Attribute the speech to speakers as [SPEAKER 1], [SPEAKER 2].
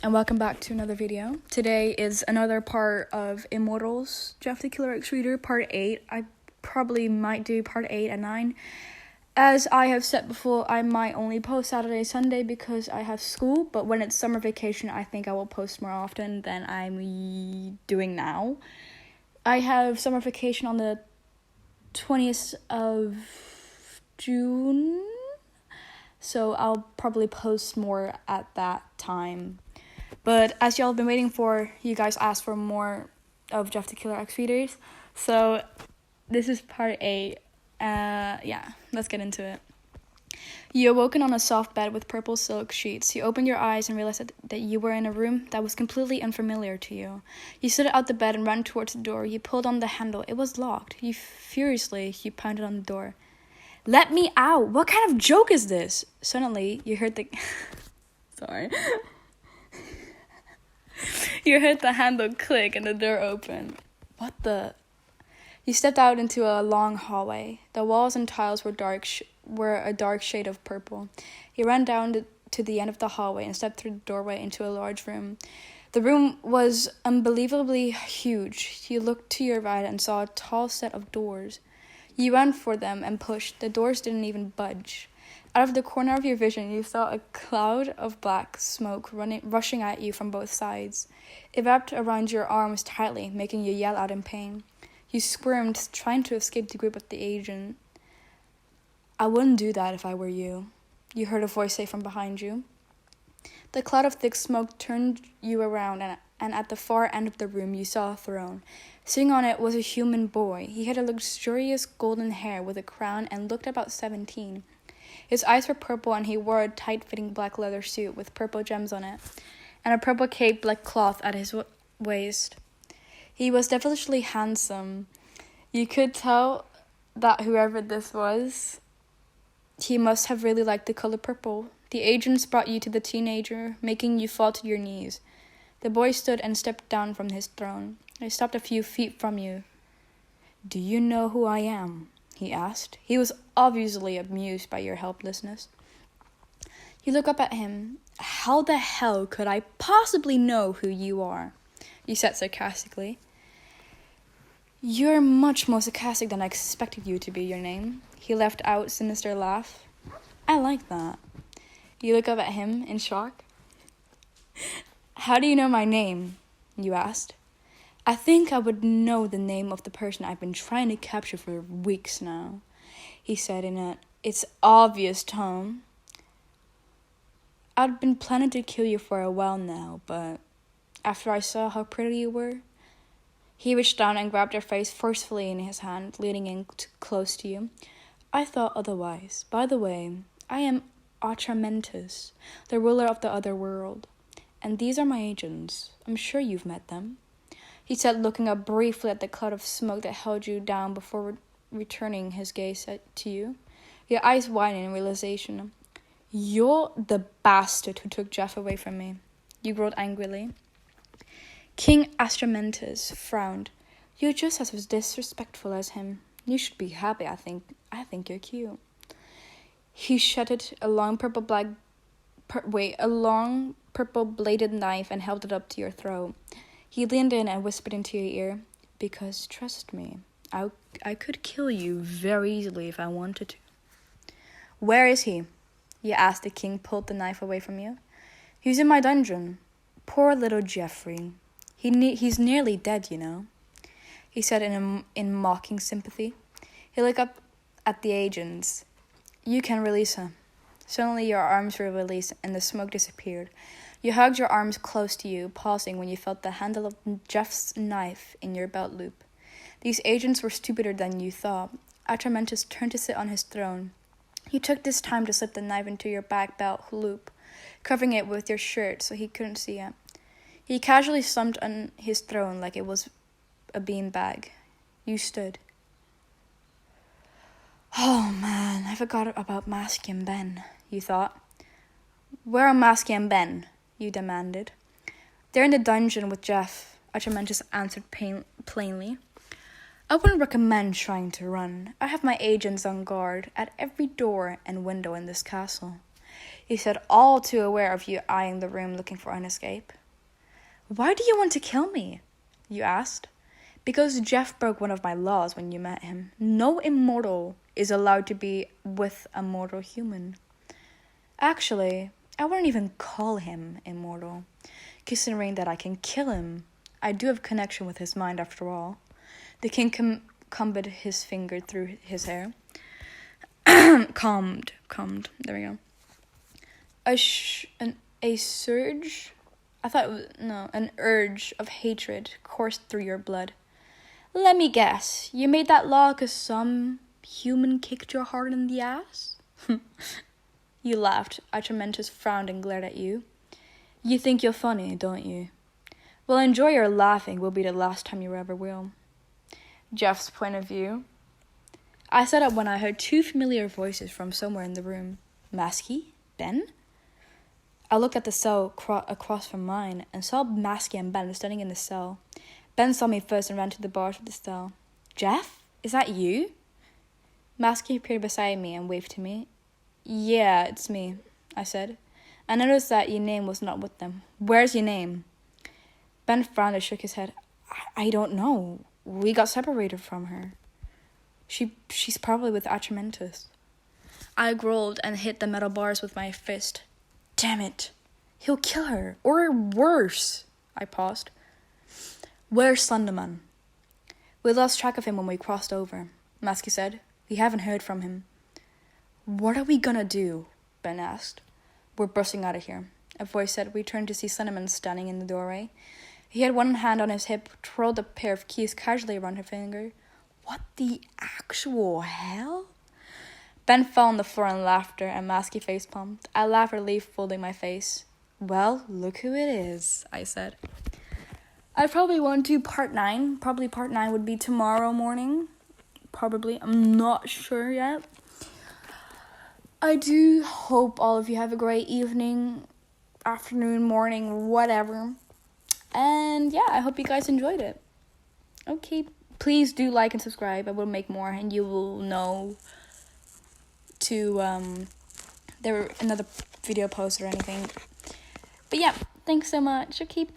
[SPEAKER 1] And welcome back to another video. Today is another part of Immortals Jeff the Killer X Reader part 8. I probably might do part 8 and 9. As I have said before, I might only post Saturday, Sunday because I have school, but when it's summer vacation, I think I will post more often than I'm doing now. I have summer vacation on the 20th of June, so I'll probably post more at that time. But as y'all have been waiting for, you guys asked for more of Jeff the Killer X Readers. So this is part 8. Let's get into it. You awoken on a soft bed with purple silk sheets. You opened your eyes and realized that you were in a room that was completely unfamiliar to you. You stood out the bed and ran towards the door. You pulled on the handle. It was locked. You pounded on the door. "Let me out! What kind of joke is this?" Suddenly, you heard the... Sorry. You heard the handle click and the door open. What the... You stepped out into a long hallway. The walls and tiles were a dark shade of purple. You ran down to the end of the hallway and stepped through the doorway into a large room. The room was unbelievably huge. You looked to your right and saw a tall set of doors. You ran for them and pushed. The doors didn't even budge. Out of the corner of your vision, you saw a cloud of black smoke rushing at you from both sides. It wrapped around your arms tightly, making you yell out in pain. You squirmed, trying to escape the grip of the agent. "I wouldn't do that if I were you," you heard a voice say from behind you. The cloud of thick smoke turned you around, and at the far end of the room, you saw a throne. Sitting on it was a human boy. He had a luxurious golden hair with a crown and looked about 17. His eyes were purple, and he wore a tight-fitting black leather suit with purple gems on it, and a purple cape like cloth at his waist. He was devilishly handsome. You could tell that whoever this was, he must have really liked the color purple. The agents brought you to the teenager, making you fall to your knees. The boy stood and stepped down from his throne. He stopped a few feet from you. "Do you know who I am?" he asked. He was obviously amused by your helplessness. You look up at him. "How the hell could I possibly know who you are?" you said sarcastically. "You're much more sarcastic than I expected you to be, your name." He left out a sinister laugh. "I like that." You look up at him in shock. "How do you know my name?" you asked. "I think I would know the name of the person I've been trying to capture for weeks now," he said in its obvious tone. "I'd been planning to kill you for a while now, but after I saw how pretty you were..." He reached down and grabbed your face forcefully in his hand, leaning in close to you. "I thought otherwise. By the way, I am Atramentus, the ruler of the other world. And these are my agents. I'm sure you've met them," he said, looking up briefly at the cloud of smoke that held you down before returning his gaze to you. Your eyes widened in realization. "You're the bastard who took Jeff away from me," you growled angrily. King Astramentus frowned. "You're just as disrespectful as him. You should be happy, I think you're cute." He shutted a long purple-bladed knife and held it up to your throat. He leaned in and whispered into your ear, "Because trust me, I could kill you very easily if I wanted to." "Where is he?" you asked. The king pulled the knife away from you. "He's in my dungeon. Poor little Jeffrey. He's nearly dead, you know," he said in mocking sympathy. He looked up at the agents. "You can release him." Suddenly your arms were released and the smoke disappeared. You hugged your arms close to you, pausing when you felt the handle of Jeff's knife in your belt loop. These agents were stupider than you thought. Atramentus turned to sit on his throne. You took this time to slip the knife into your back belt loop, covering it with your shirt so he couldn't see it. He casually slumped on his throne like it was a beanbag. You stood. "Oh man, I forgot about Masky and Ben," you thought. "Where are Masky and Ben?" you demanded. "They're in the dungeon with Jeff," Atramentus answered plainly. "I wouldn't recommend trying to run. I have my agents on guard at every door and window in this castle." he said, all too aware of you eyeing the room looking for an escape. Why do you want to kill me? You asked. Because Jeff broke one of my laws when you met him. No immortal is allowed to be with a mortal human. Actually, I wouldn't even call him immortal, considering that I can kill him. I do have connection with his mind after all. The king combed his finger through his hair. Combed. There we go. An urge of hatred coursed through your blood. Let me guess, you made that law because some human kicked your heart in the ass? You laughed. Atramentus frowned and glared at you. You think you're funny, don't you? Well, enjoy your laughing. Will be the last time you ever will. Jeff's point of view. I sat up when I heard two familiar voices from somewhere in the room. Masky? Ben? I looked at the cell across from mine and saw Masky and Ben standing in the cell. Ben saw me first and ran to the bars of the cell. Jeff? Is that you? Masky appeared beside me and waved to me. Yeah, it's me, I said. I noticed that your name was not with them. Where's your name? Ben frowned and shook his head. I don't know. We got separated from her. She's probably with Atramentus. I growled and hit the metal bars with my fist. Damn it. He'll kill her. Or worse. I paused. Where's Slenderman? We lost track of him when we crossed over, Masky said. We haven't heard from him. What are we gonna do? Ben asked. We're busting out of here, a voice said. We turned to see Slenderman standing in the doorway. He had one hand on his hip, twirled a pair of keys casually around her finger. What the actual hell? Ben fell on the floor in laughter and Masky facepalmed. I laughed, relief folding my face. Well, look who it is, I said. I probably won't do part 9. Probably part 9 would be tomorrow morning. Probably. I'm not sure yet. I do hope all of you have a great evening, afternoon, morning, whatever. And yeah, I hope you guys enjoyed it. Okay, please do like and subscribe. I will make more and you will know to there another video post or anything. But yeah, thanks so much. Okay.